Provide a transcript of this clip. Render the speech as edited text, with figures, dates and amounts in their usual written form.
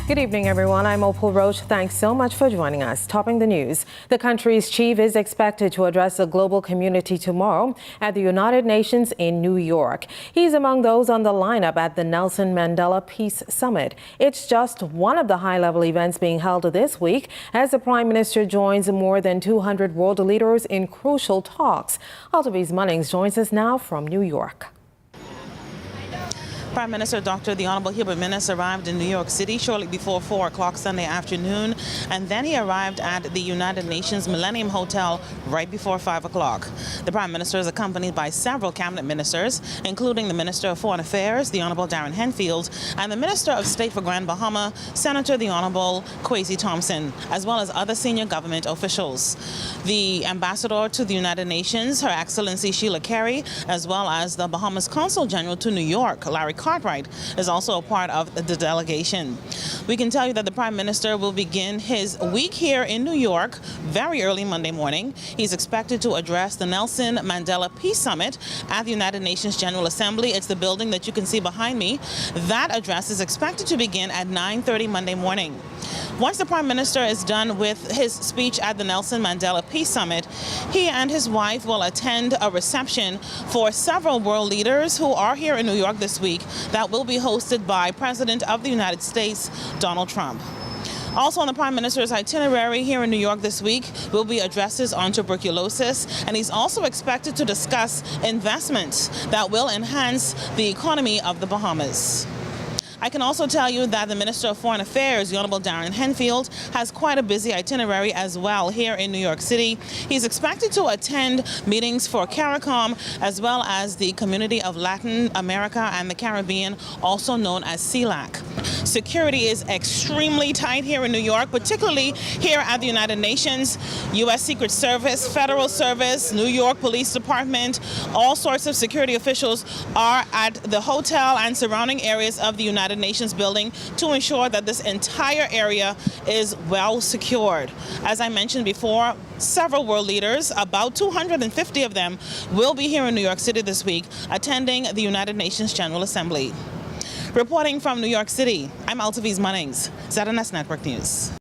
Good evening, everyone. I'm Opal Roach. Thanks so much for joining us. Topping the news, the country's chief is expected to address the global community tomorrow at the United Nations in New York. He's among those on the lineup at the Nelson Mandela Peace Summit. It's just one of the high-level events being held this week as the Prime Minister joins more than 200 world leaders in crucial talks. Altavi's Munnings joins us now from New York. Prime Minister the Honorable Hubert Minnis arrived in New York City shortly before 4 o'clock Sunday afternoon, and then he arrived at the United Nations Millennium Hotel right before 5 o'clock. The Prime Minister is accompanied by several cabinet ministers, including the Minister of Foreign Affairs, the Honorable Darren Henfield, and the Minister of State for Grand Bahama, Senator the Honorable Kwesi Thompson, as well as other senior government officials. The Ambassador to the United Nations, Her Excellency Sheila Carey, as well as the Bahamas Consul General to New York, Larry Cartwright, is also a part of the delegation. We can tell you that the Prime Minister will begin his week here in New York very early Monday morning. He's expected to address the Nelson Mandela Peace Summit at the United Nations General Assembly. It's the building that you can see behind me. That address is expected to begin at 9:30 Monday morning. Once the Prime Minister is done with his speech at the Nelson Mandela Peace Summit, he and his wife will attend a reception for several world leaders who are here in New York this week that will be hosted by President of the United States, Donald Trump. Also on the Prime Minister's itinerary here in New York this week will be addresses on tuberculosis, and he's also expected to discuss investments that will enhance the economy of the Bahamas. I can also tell you that the Minister of Foreign Affairs, the Honorable Darren Henfield, has quite a busy itinerary as well here in New York City. He's expected to attend meetings for CARICOM, as well as the Community of Latin America and the Caribbean, also known as CELAC. Security is extremely tight here in New York, particularly here at the United Nations. U.S. Secret Service, Federal Service, New York Police Department, all sorts of security officials are at the hotel and surrounding areas of the United Nations building to ensure that this entire area is well secured. As I mentioned before, several world leaders, about 250 of them, will be here in New York City this week attending the United Nations General Assembly. Reporting from New York City, I'm Altavi's Munnings, ZNS Network News.